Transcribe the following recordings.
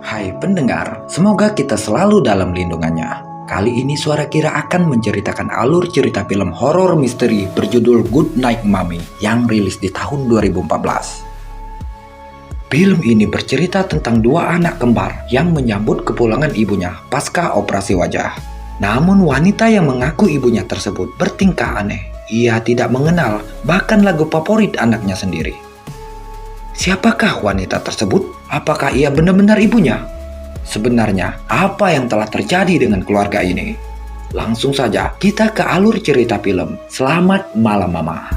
Hai pendengar, semoga kita selalu dalam lindungannya. Kali ini Suara Kira akan menceritakan alur cerita film horor misteri berjudul Good Night Mommy yang rilis di tahun 2014. Film ini bercerita tentang dua anak kembar yang menyambut kepulangan ibunya pasca operasi wajah. Namun wanita yang mengaku ibunya tersebut bertingkah aneh. Ia tidak mengenal bahkan lagu favorit anaknya sendiri. Siapakah wanita tersebut? Apakah ia benar-benar ibunya? Sebenarnya, apa yang telah terjadi dengan keluarga ini? Langsung saja kita ke alur cerita film. Selamat malam Mama.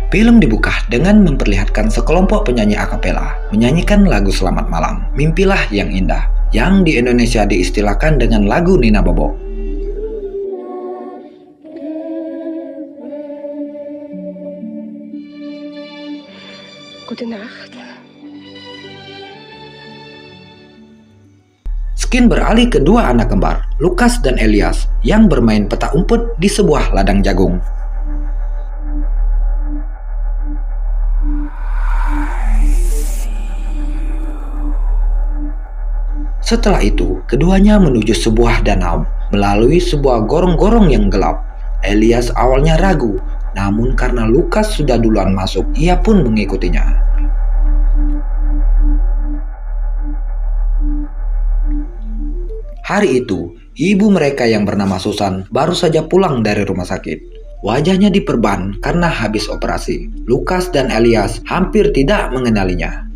Film dibuka dengan memperlihatkan sekelompok penyanyi akapela menyanyikan lagu Selamat Malam, Mimpilah yang Indah, yang di Indonesia diistilahkan dengan lagu Nina Bobo. Gute Nacht. Skin beralih ke dua anak kembar, Lukas dan Elias, yang bermain petak umpet di sebuah ladang jagung. Setelah itu, keduanya menuju sebuah danau melalui sebuah gorong-gorong yang gelap. Elias awalnya ragu, namun karena Lukas sudah duluan masuk, ia pun mengikutinya. Hari itu, ibu mereka yang bernama Susan baru saja pulang dari rumah sakit. Wajahnya diperban karena habis operasi. Lukas dan Elias hampir tidak mengenalinya.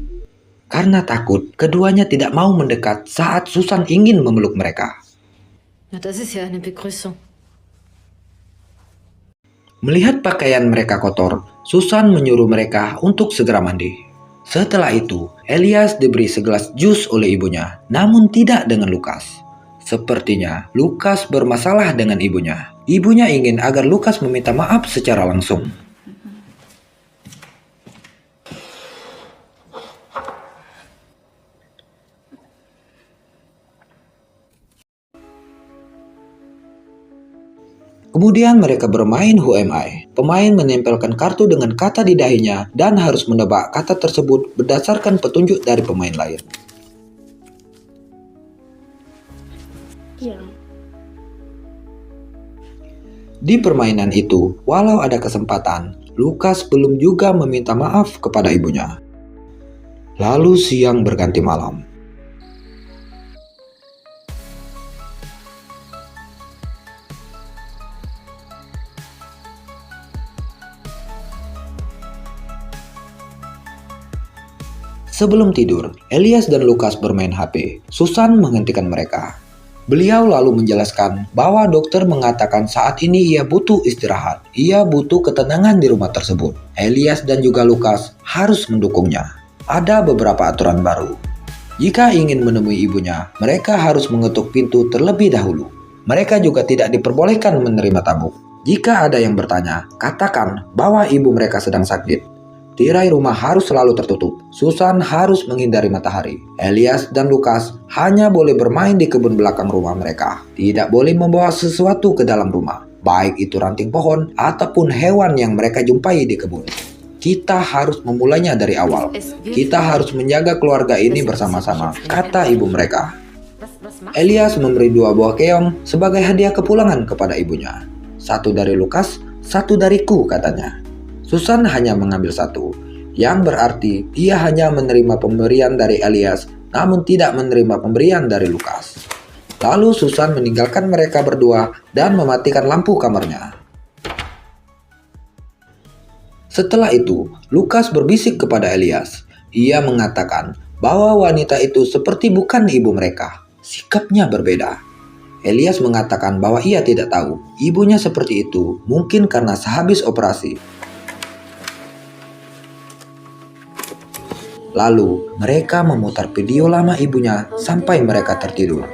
Karena takut, keduanya tidak mau mendekat saat Susan ingin memeluk mereka. Na, das ist ja eine Begrüßung. Melihat pakaian mereka kotor, Susan menyuruh mereka untuk segera mandi. Setelah itu, Elias diberi segelas jus oleh ibunya, namun tidak dengan Lukas. Sepertinya Lukas bermasalah dengan ibunya. Ibunya ingin agar Lukas meminta maaf secara langsung. Kemudian mereka bermain Who Am I. Pemain menempelkan kartu dengan kata di dahinya dan harus menebak kata tersebut berdasarkan petunjuk dari pemain lain. Ja. Di permainan itu, walau ada kesempatan, Lukas belum juga meminta maaf kepada ibunya. Lalu siang berganti malam. Sebelum tidur, Elias dan Lukas bermain HP. Susan menghentikan mereka. Beliau lalu menjelaskan bahwa dokter mengatakan saat ini ia butuh istirahat. Ia butuh ketenangan di rumah tersebut. Elias dan juga Lukas harus mendukungnya. Ada beberapa aturan baru. Jika ingin menemui ibunya, mereka harus mengetuk pintu terlebih dahulu. Mereka juga tidak diperbolehkan menerima tamu. Jika ada yang bertanya, katakan bahwa ibu mereka sedang sakit. Tirai rumah harus selalu tertutup. Susan harus menghindari matahari. Elias dan Lukas hanya boleh bermain di kebun belakang rumah mereka. Tidak boleh membawa sesuatu ke dalam rumah, baik itu ranting pohon ataupun hewan yang mereka jumpai di kebun. Kita harus memulainya dari awal. Kita harus menjaga keluarga ini bersama-sama, kata ibu mereka. Elias memberi 2 buah keong sebagai hadiah kepulangan kepada ibunya. 1 dari Lukas, 1 dariku, katanya. Susan hanya mengambil 1, yang berarti ia hanya menerima pemberian dari Elias, namun tidak menerima pemberian dari Lukas. Lalu Susan meninggalkan mereka berdua dan mematikan lampu kamarnya. Setelah itu, Lukas berbisik kepada Elias. Ia mengatakan bahwa wanita itu seperti bukan ibu mereka. Sikapnya berbeda. Elias mengatakan bahwa ia tidak tahu ibunya seperti itu, mungkin karena sehabis operasi. Lalu, mereka memutar video lama ibunya sampai mereka tertidur.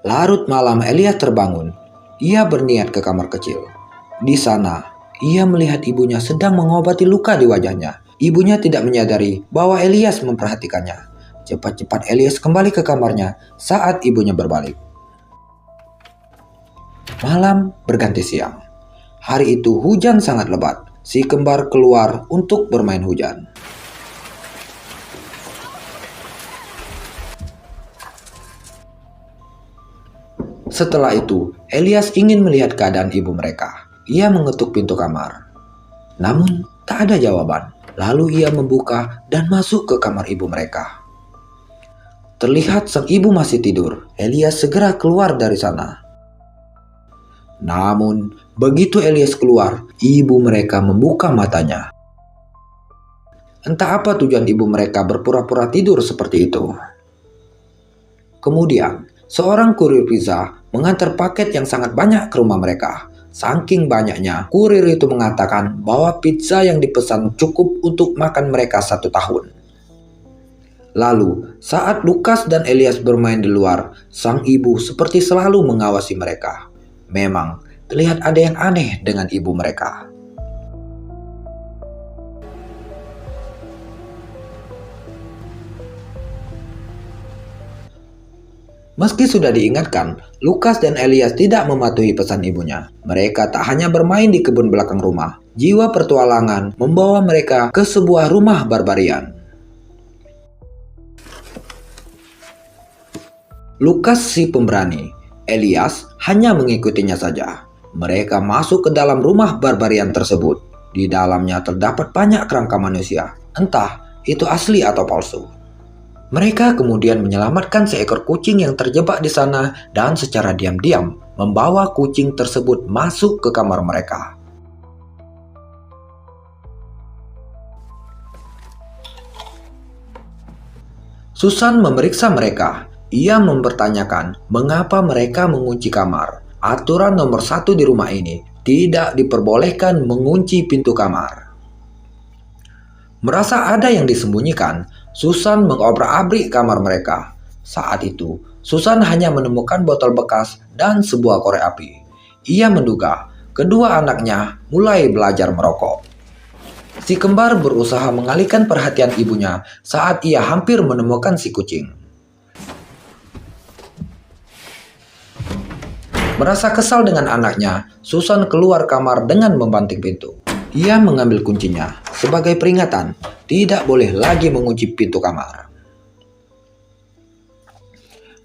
Larut malam, Elias terbangun. Ia berniat ke kamar kecil. Di sana, ia melihat ibunya sedang mengobati luka di wajahnya. Ibunya tidak menyadari bahwa Elias memperhatikannya. Cepat-cepat Elias kembali ke kamarnya saat ibunya berbalik. Malam berganti siang. Hari itu hujan sangat lebat. Si kembar keluar untuk bermain hujan. Setelah itu, Elias ingin melihat keadaan ibu mereka. Ia mengetuk pintu kamar. Namun, tak ada jawaban. Lalu ia membuka dan masuk ke kamar ibu mereka. Terlihat sang ibu masih tidur. Elias segera keluar dari sana. Namun, begitu Elias keluar, ibu mereka membuka matanya. Entah apa tujuan ibu mereka berpura-pura tidur seperti itu. Kemudian, seorang kurir pizza mengantar paket yang sangat banyak ke rumah mereka. Saking banyaknya, kurir itu mengatakan bahwa pizza yang dipesan cukup untuk makan mereka 1 tahun. Lalu, saat Lukas dan Elias bermain di luar, sang ibu seperti selalu mengawasi mereka. Memang, terlihat ada yang aneh dengan ibu mereka. Meski sudah diingatkan, Lukas dan Elias tidak mematuhi pesan ibunya. Mereka tak hanya bermain di kebun belakang rumah. Jiwa pertualangan membawa mereka ke sebuah rumah barbarian. Lukas si pemberani, Elias hanya mengikutinya saja. Mereka masuk ke dalam rumah barbarian tersebut. Di dalamnya terdapat banyak kerangka manusia. Entah itu asli atau palsu. Mereka kemudian menyelamatkan seekor kucing yang terjebak di sana dan secara diam-diam membawa kucing tersebut masuk ke kamar mereka. Susan memeriksa mereka. Ia mempertanyakan mengapa mereka mengunci kamar. Aturan nomor 1 di rumah ini, tidak diperbolehkan mengunci pintu kamar. Merasa ada yang disembunyikan, Susan mengobrak-abrik kamar mereka. Saat itu, Susan hanya menemukan botol bekas dan sebuah korek api. Ia menduga kedua anaknya mulai belajar merokok. Si kembar berusaha mengalihkan perhatian ibunya saat ia hampir menemukan si kucing. Merasa kesal dengan anaknya, Susan keluar kamar dengan membanting pintu. Ia mengambil kuncinya sebagai peringatan, tidak boleh lagi mengunci pintu kamar.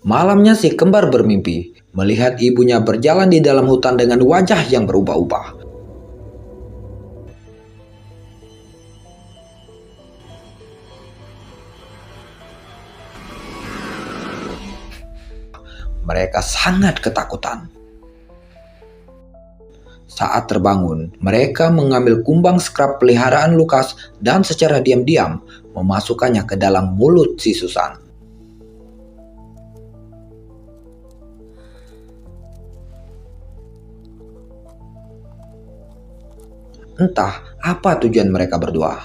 Malamnya si kembar bermimpi, melihat ibunya berjalan di dalam hutan dengan wajah yang berubah-ubah. Mereka sangat ketakutan. Saat terbangun, mereka mengambil kumbang scrap peliharaan Lukas dan secara diam-diam memasukkannya ke dalam mulut si Susan. Entah apa tujuan mereka berdua.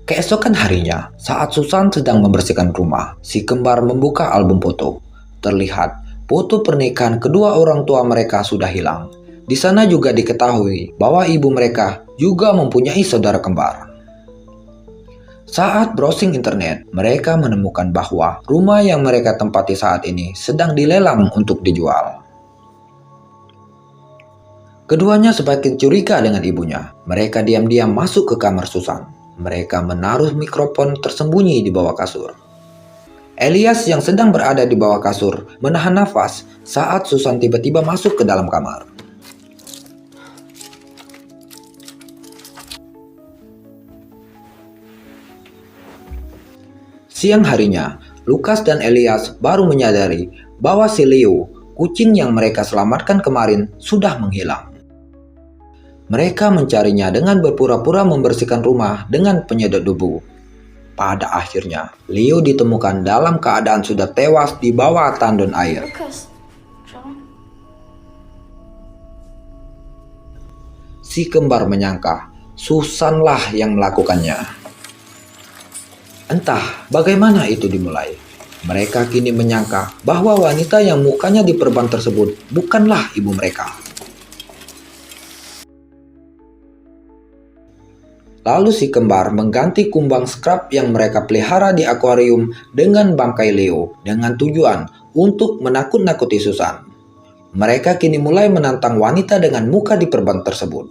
Keesokan harinya, saat Susan sedang membersihkan rumah, si kembar membuka album foto. Terlihat foto pernikahan kedua orang tua mereka sudah hilang. Di sana juga diketahui bahwa ibu mereka juga mempunyai saudara kembar. Saat browsing internet, mereka menemukan bahwa rumah yang mereka tempati saat ini sedang dilelang untuk dijual. Keduanya semakin curiga dengan ibunya. Mereka diam-diam masuk ke kamar Susan. Mereka menaruh mikrofon tersembunyi di bawah kasur. Elias yang sedang berada di bawah kasur menahan nafas saat Susan tiba-tiba masuk ke dalam kamar. Siang harinya, Lukas dan Elias baru menyadari bahwa si Leo, kucing yang mereka selamatkan kemarin, sudah menghilang. Mereka mencarinya dengan berpura-pura membersihkan rumah dengan penyedot debu. Pada akhirnya, Leo ditemukan dalam keadaan sudah tewas di bawah tandon air. Lukas, schau. Si kembar menyangka Susanlah yang melakukannya. Entah bagaimana itu dimulai. Mereka kini menyangka bahwa wanita yang mukanya diperban tersebut bukanlah ibu mereka. Lalu si kembar mengganti kumbang scrub yang mereka pelihara di akuarium dengan bangkai Leo dengan tujuan untuk menakut-nakuti Susan. Mereka kini mulai menantang wanita dengan muka diperban tersebut.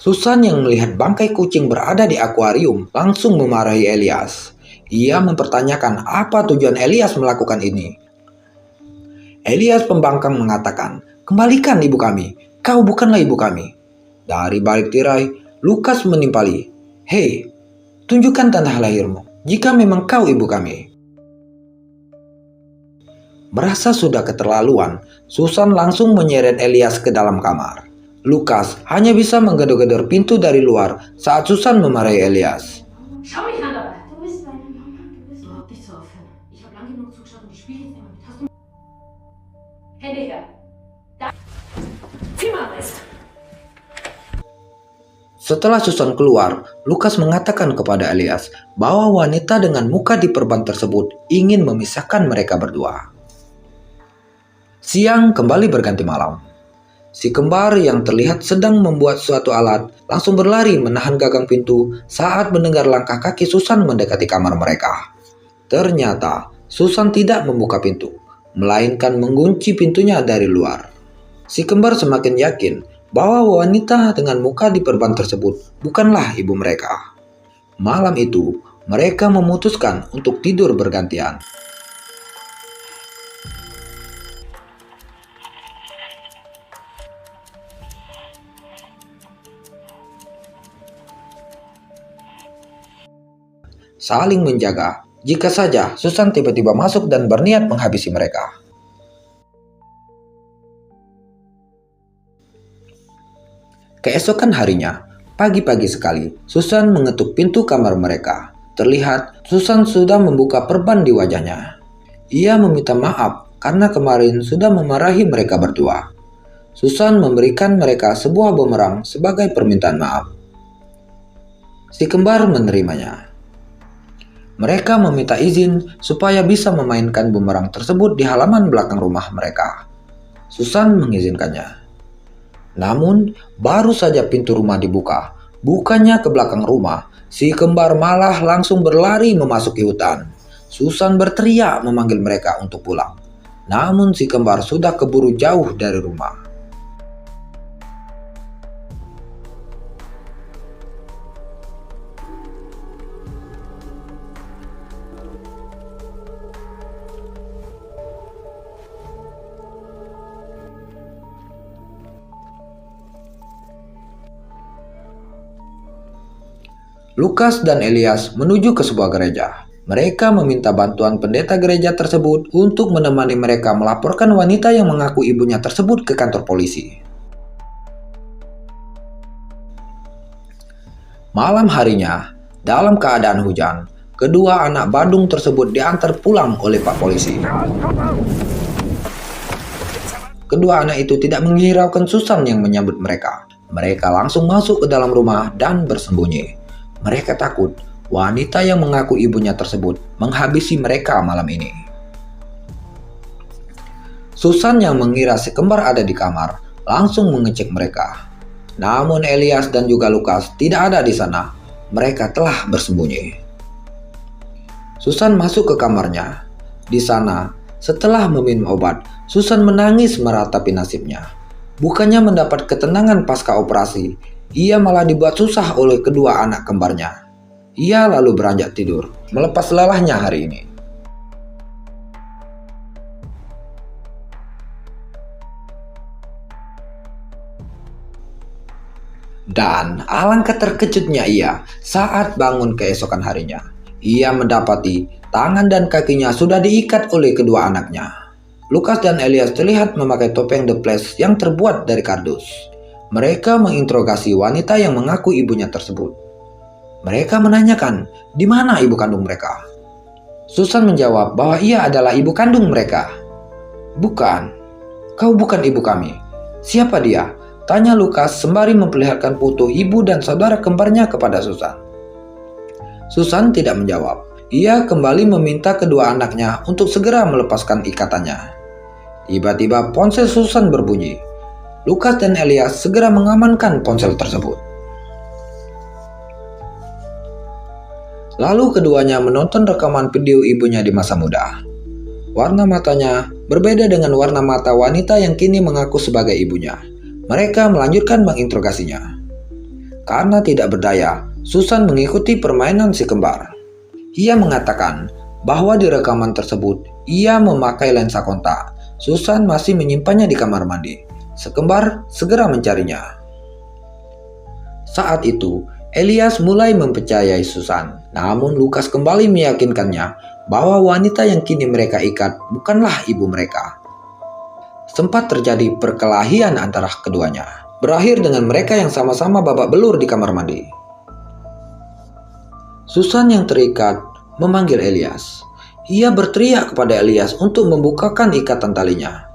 Susan yang melihat bangkai kucing berada di akuarium langsung memarahi Elias. Ia mempertanyakan apa tujuan Elias melakukan ini. Elias pembangkang mengatakan, "Kembalikan ibu kami, kau bukanlah ibu kami." Dari balik tirai, Lukas menimpali, "Hei, tunjukkan tanda lahirmu, jika memang kau ibu kami." Merasa sudah keterlaluan, Susan langsung menyeret Elias ke dalam kamar. Lukas hanya bisa menggedor-gedor pintu dari luar saat Susan memarahi Elias. Schau mich an dabei. Du bist meine Mama. Du bist überhaupt nicht zu aufhören. Ich habe lang genug zugeschaut und ich spiele jetzt immer mit. Hast du... Hände her. Da. Viermal ist. Setelah Susan keluar, Lukas mengatakan kepada Elias bahwa wanita dengan muka diperban tersebut ingin memisahkan mereka berdua. Siang kembali berganti malam. Si kembar yang terlihat sedang membuat suatu alat langsung berlari menahan gagang pintu saat mendengar langkah kaki Susan mendekati kamar mereka. Ternyata Susan tidak membuka pintu, melainkan mengunci pintunya dari luar. Si kembar semakin yakin bahwa wanita dengan muka diperban tersebut bukanlah ibu mereka. Malam itu, mereka memutuskan untuk tidur bergantian. Saling menjaga jika saja Susan tiba-tiba masuk dan berniat menghabisi mereka. Keesokan harinya, pagi-pagi sekali, Susan mengetuk pintu kamar mereka. Terlihat Susan sudah membuka perban di wajahnya. Ia meminta maaf karena kemarin sudah memarahi mereka berdua. Susan memberikan mereka sebuah bumerang sebagai permintaan maaf. Si kembar menerimanya. Mereka meminta izin supaya bisa memainkan bumerang tersebut di halaman belakang rumah mereka. Susan mengizinkannya. Namun, baru saja pintu rumah dibuka, bukannya ke belakang rumah, si kembar malah langsung berlari memasuki hutan. Susan berteriak memanggil mereka untuk pulang. Namun si kembar sudah keburu jauh dari rumah. Lukas dan Elias menuju ke sebuah gereja. Mereka meminta bantuan pendeta gereja tersebut untuk menemani mereka melaporkan wanita yang mengaku ibunya tersebut ke kantor polisi. Malam harinya, dalam keadaan hujan, kedua anak Badung tersebut diantar pulang oleh Pak Polisi. Kedua anak itu tidak menghiraukan Susan yang menyambut mereka. Mereka langsung masuk ke dalam rumah dan bersembunyi. Mereka takut wanita yang mengaku ibunya tersebut menghabisi mereka malam ini. Susan yang mengira si kembar ada di kamar langsung mengecek mereka. Namun Elias dan juga Lukas tidak ada di sana. Mereka telah bersembunyi. Susan masuk ke kamarnya. Di sana, setelah meminum obat, Susan menangis meratapi nasibnya. Bukannya mendapat ketenangan pasca operasi, ia malah dibuat susah oleh kedua anak kembarnya. Ia lalu beranjak tidur, melepas lelahnya hari ini. Dan alangkah terkejutnya ia saat bangun keesokan harinya. Ia mendapati tangan dan kakinya sudah diikat oleh kedua anaknya. Lukas dan Elias terlihat memakai topeng The Flash yang terbuat dari kardus. Mereka menginterogasi wanita yang mengaku ibunya tersebut. Mereka menanyakan, di mana ibu kandung mereka? Susan menjawab bahwa ia adalah ibu kandung mereka. "Bukan, kau bukan ibu kami. Siapa dia?" tanya Lukas sembari memperlihatkan foto ibu dan saudara kembarnya kepada Susan. Susan tidak menjawab. Ia kembali meminta kedua anaknya untuk segera melepaskan ikatannya. Tiba-tiba ponsel Susan berbunyi. Lukas dan Elias segera mengamankan ponsel tersebut. Lalu keduanya menonton rekaman video ibunya di masa muda. Warna matanya berbeda dengan warna mata wanita yang kini mengaku sebagai ibunya. Mereka melanjutkan menginterogasinya. Karena tidak berdaya, Susan mengikuti permainan si kembar. Ia mengatakan bahwa di rekaman tersebut ia memakai lensa kontak. Susan masih menyimpannya di kamar mandi. Si kembar segera mencarinya. Saat itu, Elias mulai mempercayai Susan. Namun Lukas kembali meyakinkannya bahwa wanita yang kini mereka ikat bukanlah ibu mereka. Sempat terjadi perkelahian antara keduanya, berakhir dengan mereka yang sama-sama babak belur di kamar mandi. Susan yang terikat memanggil Elias. Ia berteriak kepada Elias untuk membukakan ikatan talinya.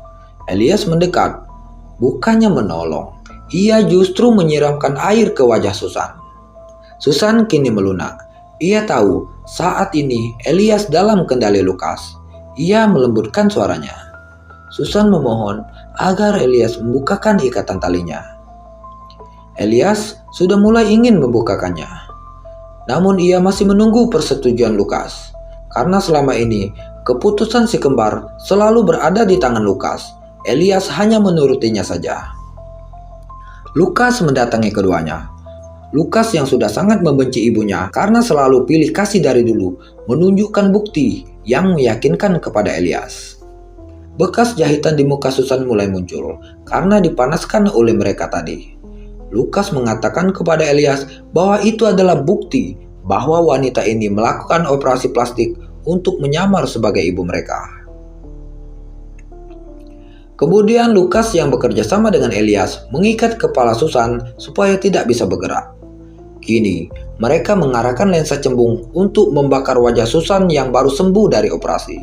Elias mendekat, bukannya menolong. Ia justru menyiramkan air ke wajah Susan. Susan kini melunak. Ia tahu saat ini Elias dalam kendali Lukas. Ia melembutkan suaranya. Susan memohon agar Elias membukakan ikatan talinya. Elias sudah mulai ingin membukakannya. Namun ia masih menunggu persetujuan Lukas. Karena selama ini keputusan si kembar selalu berada di tangan Lukas. Elias hanya menurutinya saja. Lukas mendatangi keduanya. Lukas yang sudah sangat membenci ibunya karena selalu pilih kasih dari dulu menunjukkan bukti yang meyakinkan kepada Elias. Bekas jahitan di muka Susan mulai muncul karena dipanaskan oleh mereka tadi. Lukas mengatakan kepada Elias bahwa itu adalah bukti bahwa wanita ini melakukan operasi plastik untuk menyamar sebagai ibu mereka. Kemudian Lukas yang bekerja sama dengan Elias mengikat kepala Susan supaya tidak bisa bergerak. Kini, mereka mengarahkan lensa cembung untuk membakar wajah Susan yang baru sembuh dari operasi.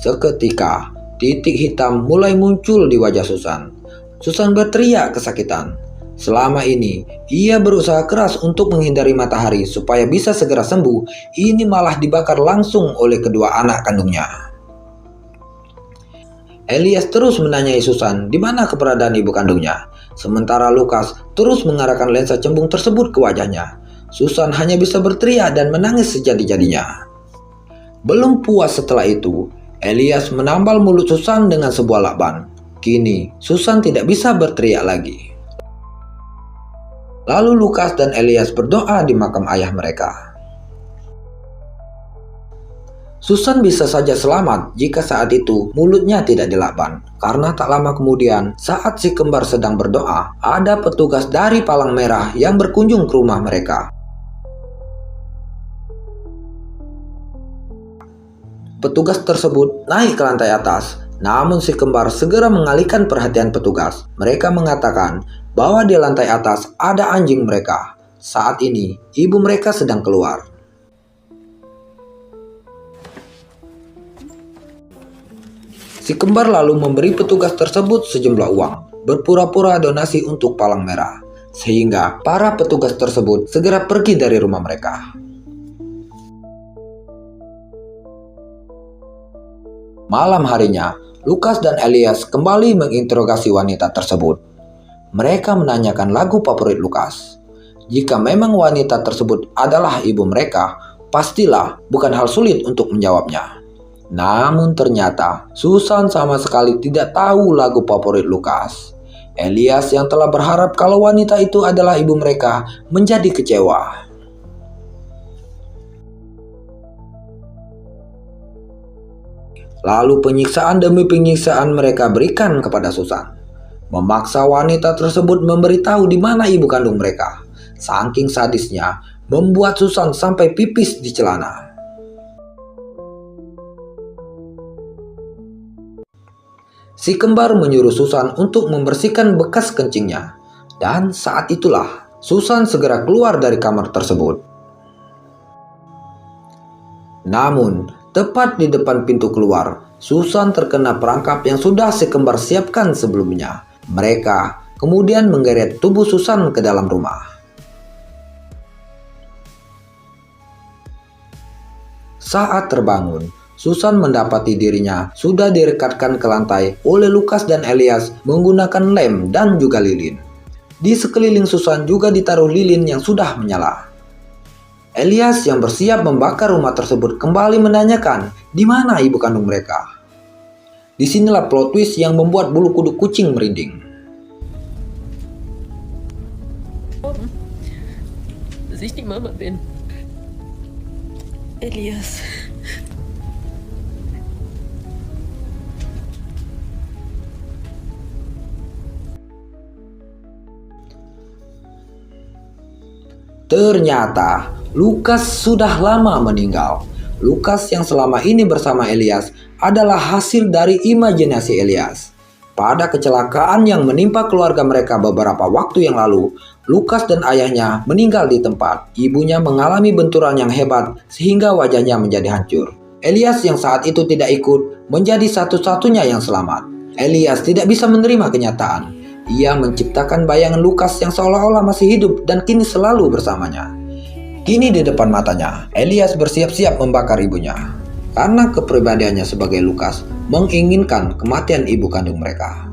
Seketika, titik hitam mulai muncul di wajah Susan. Susan berteriak kesakitan. Selama ini, ia berusaha keras untuk menghindari matahari supaya bisa segera sembuh. Ini malah dibakar langsung oleh kedua anak kandungnya. Elias terus menanyai Susan di mana keberadaan ibu kandungnya. Sementara Lukas terus mengarahkan lensa cembung tersebut ke wajahnya. Susan hanya bisa berteriak dan menangis sejadi-jadinya. Belum puas setelah itu, Elias menambal mulut Susan dengan sebuah lakban. Kini, Susan tidak bisa berteriak lagi. Lalu Lukas dan Elias berdoa di makam ayah mereka. Susan bisa saja selamat jika saat itu mulutnya tidak dilakban. Karena tak lama kemudian, saat si kembar sedang berdoa, ada petugas dari Palang Merah yang berkunjung ke rumah mereka. Petugas tersebut naik ke lantai atas, namun si kembar segera mengalihkan perhatian petugas. Mereka mengatakan bahwa di lantai atas ada anjing mereka. Saat ini, ibu mereka sedang keluar. Si kembar lalu memberi petugas tersebut sejumlah uang, berpura-pura donasi untuk Palang Merah, sehingga para petugas tersebut segera pergi dari rumah mereka. Malam harinya, Lukas dan Elias kembali menginterogasi wanita tersebut. Mereka menanyakan lagu favorit Lukas. Jika memang wanita tersebut adalah ibu mereka, pastilah bukan hal sulit untuk menjawabnya. Namun ternyata Susan sama sekali tidak tahu lagu favorit Lukas. Elias yang telah berharap kalau wanita itu adalah ibu mereka menjadi kecewa. Lalu penyiksaan demi penyiksaan mereka berikan kepada Susan. Memaksa wanita tersebut memberitahu di mana ibu kandung mereka. Saking sadisnya, membuat Susan sampai pipis di celana. Si kembar menyuruh Susan untuk membersihkan bekas kencingnya. Dan saat itulah Susan segera keluar dari kamar tersebut. Namun, tepat di depan pintu keluar, Susan terkena perangkap yang sudah si kembar siapkan sebelumnya. Mereka kemudian menggeret tubuh Susan ke dalam rumah. Saat terbangun, Susan mendapati dirinya sudah direkatkan ke lantai oleh Lukas dan Elias menggunakan lem dan juga lilin. Di sekeliling Susan juga ditaruh lilin yang sudah menyala. Elias yang bersiap membakar rumah tersebut kembali menanyakan di mana ibu kandung mereka. Disinilah plot twist yang membuat bulu kuduk kucing merinding. Dass ich die Mama bin. Elias. Ternyata Lukas sudah lama meninggal. Lukas yang selama ini bersama Elias adalah hasil dari imajinasi Elias. Pada kecelakaan yang menimpa keluarga mereka beberapa waktu yang lalu, Lukas dan ayahnya meninggal di tempat. Ibunya mengalami benturan yang hebat sehingga wajahnya menjadi hancur. Elias yang saat itu tidak ikut menjadi satu-satunya yang selamat. Elias tidak bisa menerima kenyataan. Ia menciptakan bayangan Lukas yang seolah-olah masih hidup dan kini selalu bersamanya. Kini di depan matanya, Elias bersiap-siap membakar ibunya. Karena kepribadiannya sebagai Lukas menginginkan kematian ibu kandung mereka.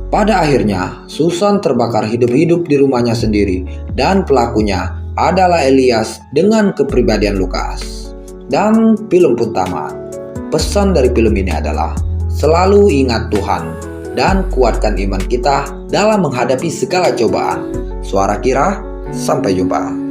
Pada akhirnya, Susan terbakar hidup-hidup di rumahnya sendiri dan pelakunya adalah Elias dengan kepribadian Lukas. Dan film pun tamat. Pesan dari film ini adalah selalu ingat Tuhan dan kuatkan iman kita dalam menghadapi segala cobaan. Suara Kira, sampai jumpa.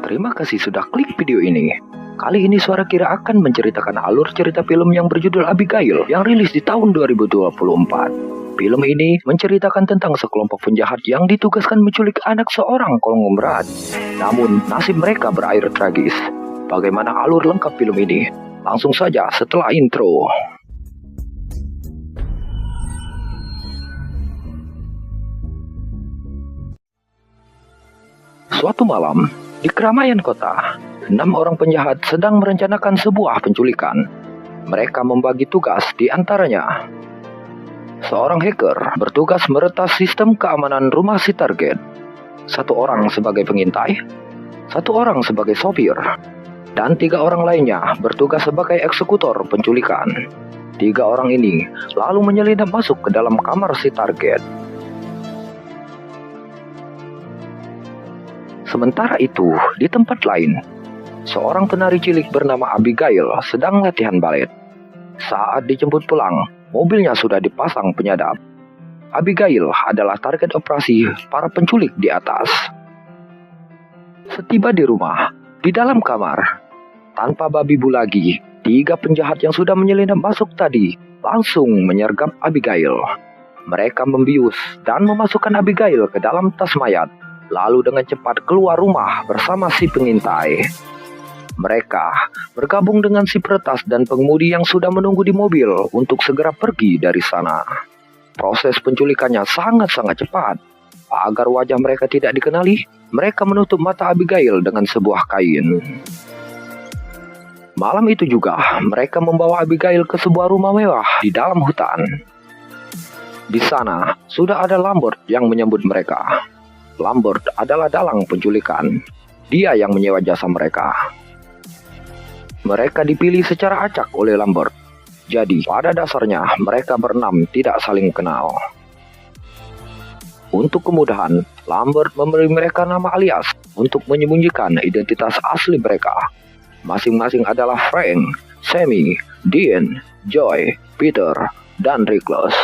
Terima kasih sudah klik video ini. Kali ini Suara Kira akan menceritakan alur cerita film yang berjudul Abigail yang rilis di tahun 2024. Film ini menceritakan tentang sekelompok penjahat yang ditugaskan menculik anak seorang konglomerat. Namun, nasib mereka berakhir tragis. Bagaimana alur lengkap film ini? Langsung saja setelah intro. Suatu malam, di keramaian kota, 6 orang penjahat sedang merencanakan sebuah penculikan. Mereka membagi tugas di antaranya. Seorang hacker bertugas meretas sistem keamanan rumah si target. 1 orang sebagai pengintai, 1 orang sebagai sopir, dan 3 orang lainnya bertugas sebagai eksekutor penculikan. 3 orang ini lalu menyelinap masuk ke dalam kamar si target. Sementara itu, di tempat lain, seorang penari cilik bernama Abigail sedang latihan balet. Saat dijemput pulang, mobilnya sudah dipasang penyadap. Abigail adalah target operasi para penculik di atas. Setiba di rumah, di dalam kamar, tanpa babi bu lagi, 3 penjahat yang sudah menyelinap masuk tadi langsung menyergap Abigail. Mereka membius dan memasukkan Abigail ke dalam tas mayat, lalu dengan cepat keluar rumah bersama si pengintai. Mereka bergabung dengan si peretas dan pengemudi yang sudah menunggu di mobil untuk segera pergi dari sana. Proses penculikannya sangat-sangat cepat. Agar wajah mereka tidak dikenali, mereka menutup mata Abigail dengan sebuah kain. Malam itu juga, mereka membawa Abigail ke sebuah rumah mewah di dalam hutan. Di sana, sudah ada Lambert yang menyambut mereka. Lambert adalah dalang penculikan. Dia yang menyewa jasa mereka. Mereka dipilih secara acak oleh Lambert. Jadi, pada dasarnya mereka berenam tidak saling kenal. Untuk kemudahan, Lambert memberi mereka nama alias untuk menyembunyikan identitas asli mereka. Masing-masing adalah Frank, Sammy, Dean, Joy, Peter, dan Reckless.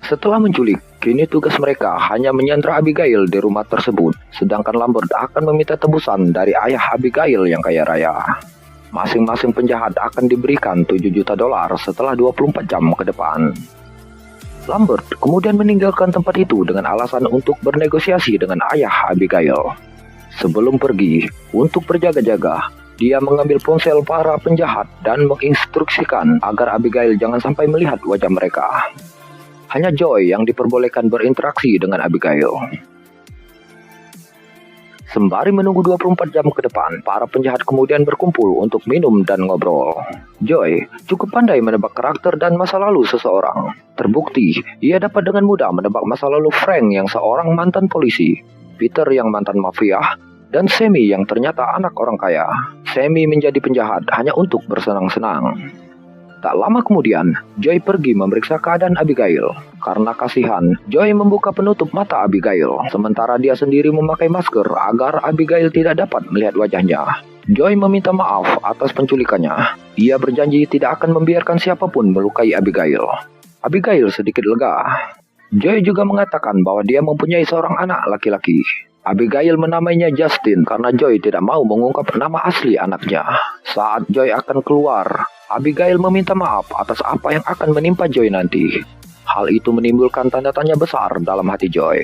Setelah menculik, kini tugas mereka hanya menyandra Abigail di rumah tersebut, sedangkan Lambert akan meminta tebusan dari ayah Abigail yang kaya raya. Masing-masing penjahat akan diberikan $7 juta setelah 24 jam ke depan. Lambert kemudian meninggalkan tempat itu dengan alasan untuk bernegosiasi dengan ayah Abigail. Sebelum pergi, untuk berjaga-jaga, dia mengambil ponsel para penjahat dan menginstruksikan agar Abigail jangan sampai melihat wajah mereka. Hanya Joy yang diperbolehkan berinteraksi dengan Abigail. Sembari menunggu 24 jam ke depan, para penjahat kemudian berkumpul untuk minum dan ngobrol. Joy cukup pandai menebak karakter dan masa lalu seseorang. Terbukti, ia dapat dengan mudah menebak masa lalu Frank yang seorang mantan polisi, Peter yang mantan mafia, dan Sammy yang ternyata anak orang kaya. Sammy menjadi penjahat hanya untuk bersenang-senang. Tak lama kemudian, Joy pergi memeriksa keadaan Abigail. Karena kasihan, Joy membuka penutup mata Abigail, sementara dia sendiri memakai masker agar Abigail tidak dapat melihat wajahnya. Joy meminta maaf atas penculikannya. Ia berjanji tidak akan membiarkan siapapun melukai Abigail. Abigail sedikit lega. Joy juga mengatakan bahwa dia mempunyai seorang anak laki-laki. Abigail menamainya Justin karena Joy tidak mau mengungkap nama asli anaknya. Saat Joy akan keluar, Abigail meminta maaf atas apa yang akan menimpa Joy nanti. Hal itu menimbulkan tanda tanya besar dalam hati Joy.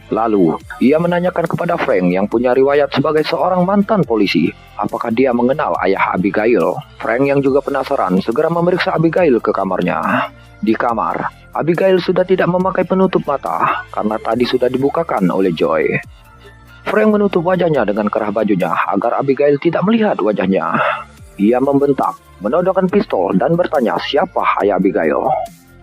Lalu, ia menanyakan kepada Frank yang punya riwayat sebagai seorang mantan polisi, apakah dia mengenal ayah Abigail. Frank yang juga penasaran segera memeriksa Abigail ke kamarnya. Di kamar, Abigail sudah tidak memakai penutup mata karena tadi sudah dibukakan oleh Joy. Frank menutup wajahnya dengan kerah bajunya agar Abigail tidak melihat wajahnya. Ia membentak, menodongkan pistol dan bertanya siapa ayah Abigail.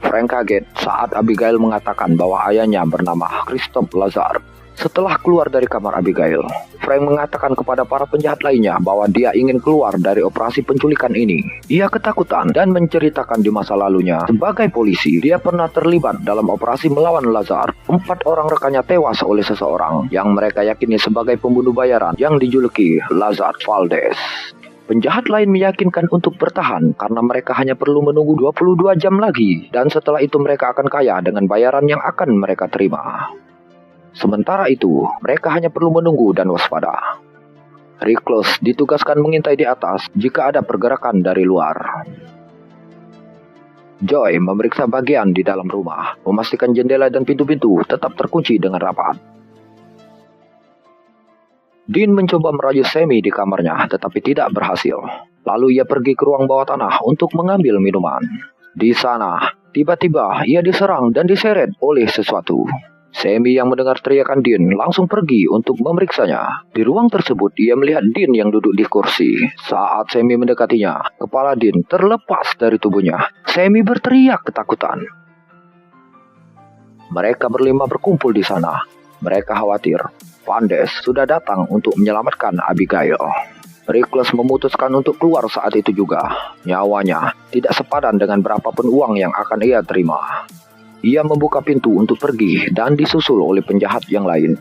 Frank kaget saat Abigail mengatakan bahwa ayahnya bernama Christoph Lazar. Setelah keluar dari kamar Abigail, Frank mengatakan kepada para penjahat lainnya bahwa dia ingin keluar dari operasi penculikan ini. Ia ketakutan dan menceritakan di masa lalunya. Sebagai polisi, dia pernah terlibat dalam operasi melawan Lazar. 4 orang rekannya tewas oleh seseorang yang mereka yakini sebagai pembunuh bayaran yang dijuluki Lazar Valdez. Penjahat lain meyakinkan untuk bertahan karena mereka hanya perlu menunggu 22 jam lagi dan setelah itu mereka akan kaya dengan bayaran yang akan mereka terima. Sementara itu, mereka hanya perlu menunggu dan waspada. Recluse ditugaskan mengintai di atas jika ada pergerakan dari luar. Joy memeriksa bagian di dalam rumah, memastikan jendela dan pintu-pintu tetap terkunci dengan rapat. Dean mencoba merayu Sammy di kamarnya, tetapi tidak berhasil. Lalu ia pergi ke ruang bawah tanah untuk mengambil minuman. Di sana, tiba-tiba ia diserang dan diseret oleh sesuatu. Sammy yang mendengar teriakan Dean langsung pergi untuk memeriksanya. Di ruang tersebut, ia melihat Dean yang duduk di kursi. Saat Sammy mendekatinya, kepala Dean terlepas dari tubuhnya. Sammy berteriak ketakutan. Mereka berlima berkumpul di sana. Mereka khawatir Valdez sudah datang untuk menyelamatkan Abigail. Recluse memutuskan untuk keluar saat itu juga. Nyawanya tidak sepadan dengan berapapun uang yang akan ia terima. Ia membuka pintu untuk pergi dan disusul oleh penjahat yang lain.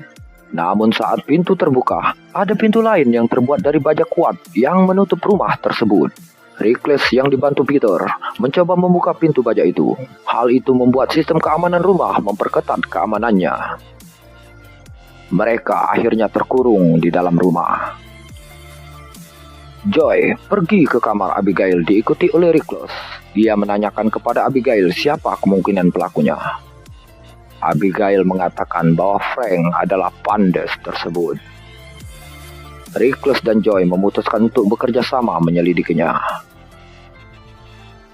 Namun saat pintu terbuka, ada pintu lain yang terbuat dari baja kuat yang menutup rumah tersebut. Recluse yang dibantu Peter mencoba membuka pintu baja itu. Hal itu membuat sistem keamanan rumah memperketat keamanannya. Mereka akhirnya terkurung di dalam rumah. Joy pergi ke kamar Abigail diikuti oleh Recluse. Dia menanyakan kepada Abigail siapa kemungkinan pelakunya. Abigail mengatakan bahwa Frank adalah Valdez tersebut. Recluse dan Joy memutuskan untuk bekerja sama menyelidikinya.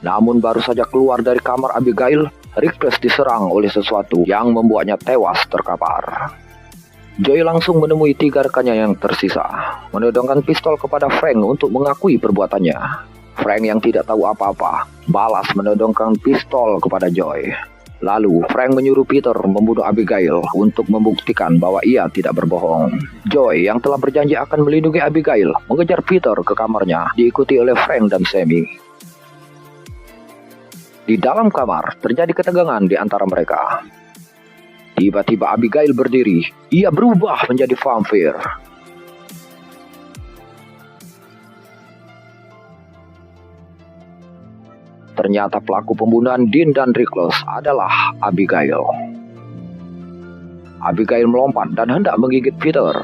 Namun baru saja keluar dari kamar Abigail, Recluse diserang oleh sesuatu yang membuatnya tewas terkapar. Joy langsung menemui 3 rekannya yang tersisa, menodongkan pistol kepada Frank untuk mengakui perbuatannya. Frank yang tidak tahu apa-apa, balas menodongkan pistol kepada Joy. Lalu, Frank menyuruh Peter membunuh Abigail untuk membuktikan bahwa ia tidak berbohong. Joy yang telah berjanji akan melindungi Abigail, mengejar Peter ke kamarnya, diikuti oleh Frank dan Sammy. Di dalam kamar, terjadi ketegangan di antara mereka. Tiba-tiba Abigail berdiri. Ia berubah menjadi vampir. Ternyata pelaku pembunuhan Dean dan Recluse adalah Abigail. Abigail melompat dan hendak menggigit Peter.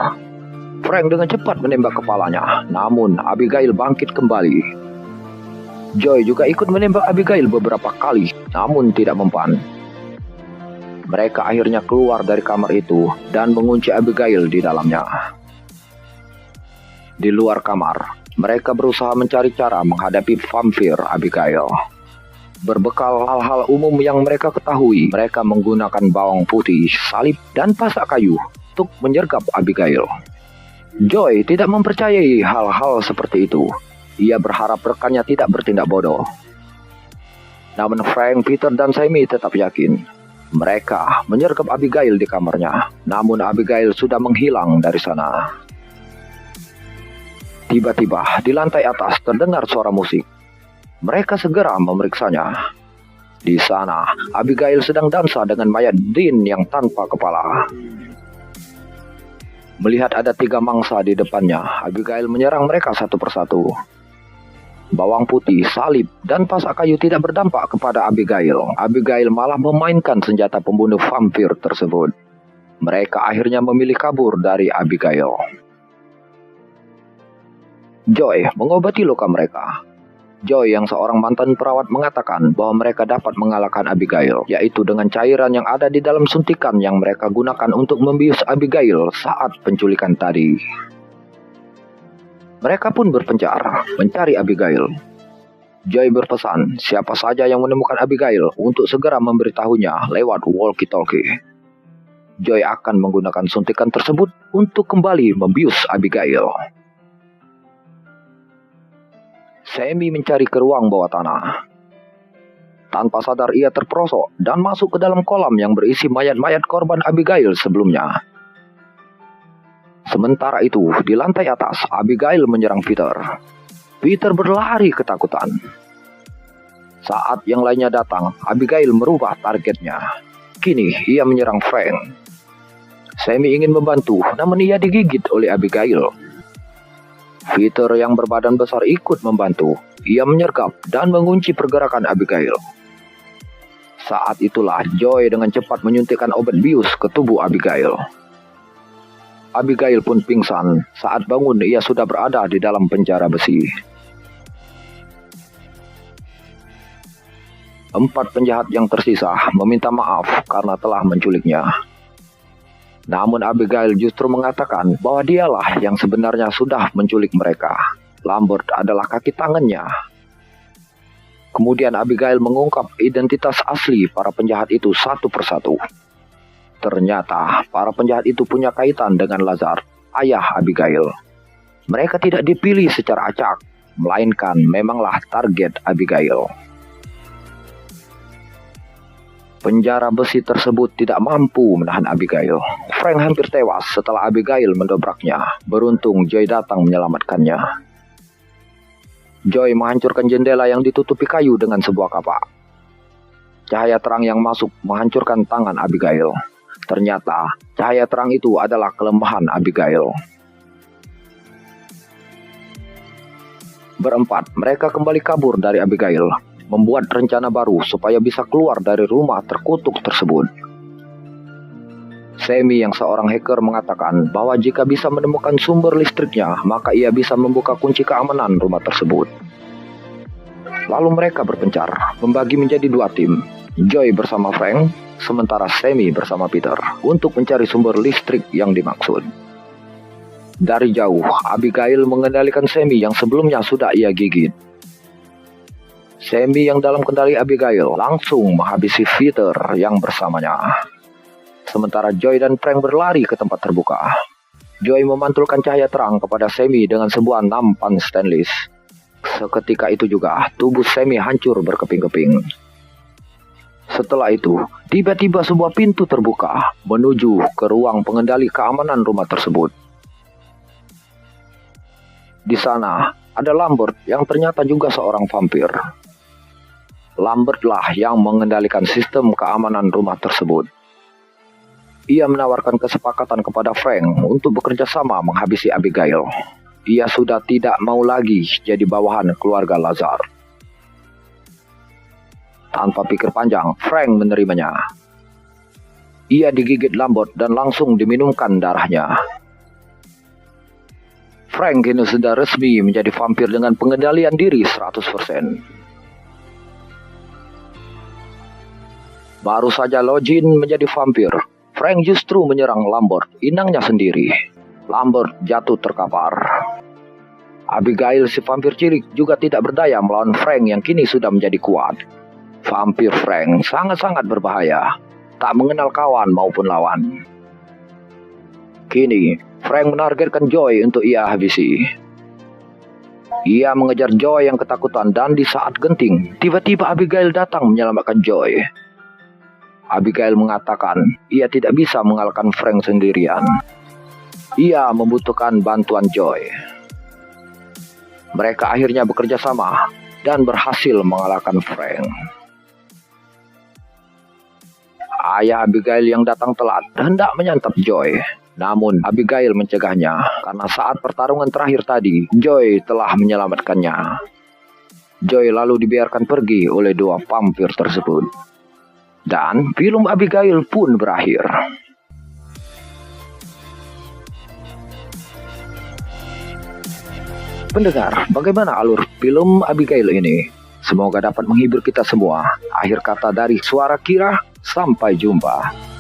Frank dengan cepat menembak kepalanya. Namun Abigail bangkit kembali. Joy juga ikut menembak Abigail beberapa kali, namun tidak mempan. Mereka akhirnya keluar dari kamar itu dan mengunci Abigail di dalamnya. Di luar kamar, mereka berusaha mencari cara menghadapi vampir Abigail. Berbekal hal-hal umum yang mereka ketahui, mereka menggunakan bawang putih, salib, dan pasak kayu untuk menyergap Abigail. Joy tidak mempercayai hal-hal seperti itu. Ia berharap rekannya tidak bertindak bodoh. Namun Frank, Peter, dan Sammy tetap yakin. Mereka menyergap Abigail di kamarnya. Namun Abigail sudah menghilang dari sana. Tiba-tiba di lantai atas terdengar suara musik. Mereka segera memeriksanya. Di sana, Abigail sedang dansa dengan mayat Dean yang tanpa kepala. Melihat ada 3 mangsa di depannya, Abigail menyerang mereka satu persatu. Bawang putih, salib, dan pasak kayu tidak berdampak kepada Abigail. Abigail malah memainkan senjata pembunuh vampir tersebut. Mereka akhirnya memilih kabur dari Abigail. Joy mengobati luka mereka. Joy yang seorang mantan perawat mengatakan bahwa mereka dapat mengalahkan Abigail, yaitu dengan cairan yang ada di dalam suntikan yang mereka gunakan untuk membius Abigail saat penculikan tadi. Mereka pun berpencar mencari Abigail. Joy berpesan siapa saja yang menemukan Abigail untuk segera memberitahunya lewat walkie-talkie. Joy akan menggunakan suntikan tersebut untuk kembali membius Abigail. Sammy mencari ke ruang bawah tanah. Tanpa sadar ia terperosok dan masuk ke dalam kolam yang berisi mayat-mayat korban Abigail sebelumnya. Sementara itu, di lantai atas, Abigail menyerang Peter. Peter berlari ketakutan. Saat yang lainnya datang, Abigail merubah targetnya. Kini, ia menyerang Frank. Sammy ingin membantu, namun ia digigit oleh Abigail. Peter yang berbadan besar ikut membantu. Ia menyergap dan mengunci pergerakan Abigail. Saat itulah Joy dengan cepat menyuntikkan obat bius ke tubuh Abigail. Abigail pun pingsan. Saat bangun, ia sudah berada di dalam penjara besi. 4 penjahat yang tersisa meminta maaf karena telah menculiknya. Namun Abigail justru mengatakan bahwa dialah yang sebenarnya sudah menculik mereka. Lambert adalah kaki tangannya. Kemudian Abigail mengungkap identitas asli para penjahat itu satu persatu. Ternyata para penjahat itu punya kaitan dengan Lazar, ayah Abigail. Mereka tidak dipilih secara acak, melainkan memanglah target Abigail. Penjara besi tersebut tidak mampu menahan Abigail. Frank hampir tewas setelah Abigail mendobraknya. Beruntung Joy datang menyelamatkannya. Joy menghancurkan jendela yang ditutupi kayu dengan sebuah kapak. Cahaya terang yang masuk menghancurkan tangan Abigail. Ternyata cahaya terang itu adalah kelemahan Abigail. Berempat, mereka kembali kabur dari Abigail, membuat rencana baru supaya bisa keluar dari rumah terkutuk tersebut. Sammy yang seorang hacker mengatakan bahwa jika bisa menemukan sumber listriknya, maka ia bisa membuka kunci keamanan rumah tersebut. Lalu mereka berpencar, membagi menjadi 2 tim. Joy bersama Frank, sementara Sammy bersama Peter, untuk mencari sumber listrik yang dimaksud. Dari jauh, Abigail mengendalikan Sammy yang sebelumnya sudah ia gigit. Sammy yang dalam kendali Abigail langsung menghabisi Peter yang bersamanya. Sementara Joy dan Frank berlari ke tempat terbuka. Joy memantulkan cahaya terang kepada Sammy dengan sebuah nampan stainless. Seketika itu juga, tubuh Sammy hancur berkeping-keping. Setelah itu, tiba-tiba sebuah pintu terbuka menuju ke ruang pengendali keamanan rumah tersebut. Di sana, ada Lambert yang ternyata juga seorang vampir. Lambertlah yang mengendalikan sistem keamanan rumah tersebut. Ia menawarkan kesepakatan kepada Frank untuk bekerja sama menghabisi Abigail. Ia sudah tidak mau lagi jadi bawahan keluarga Lazar. Tanpa pikir panjang, Frank menerimanya. Ia digigit Lambert dan langsung diminumkan darahnya. Frank kini sudah resmi menjadi vampir dengan pengendalian diri 100%. Baru saja Login menjadi vampir, Frank justru menyerang Lambert, inangnya sendiri. Lambert jatuh terkapar. Abigail si vampir cilik juga tidak berdaya melawan Frank yang kini sudah menjadi kuat. Vampir Frank sangat-sangat berbahaya, tak mengenal kawan maupun lawan. Kini, Frank menargetkan Joy untuk ia habisi. Ia mengejar Joy yang ketakutan dan di saat genting, tiba-tiba Abigail datang menyelamatkan Joy. Abigail mengatakan ia tidak bisa mengalahkan Frank sendirian. Ia membutuhkan bantuan Joy. Mereka akhirnya bekerja sama dan berhasil mengalahkan Frank. Ayah Abigail yang datang telat hendak menyantap Joy. Namun Abigail mencegahnya karena saat pertarungan terakhir tadi, Joy telah menyelamatkannya. Joy lalu dibiarkan pergi oleh dua vampir tersebut. Dan film Abigail pun berakhir. Pendengar, bagaimana alur film Abigail ini? Semoga dapat menghibur kita semua. Akhir kata dari Suara Kira, sampai jumpa.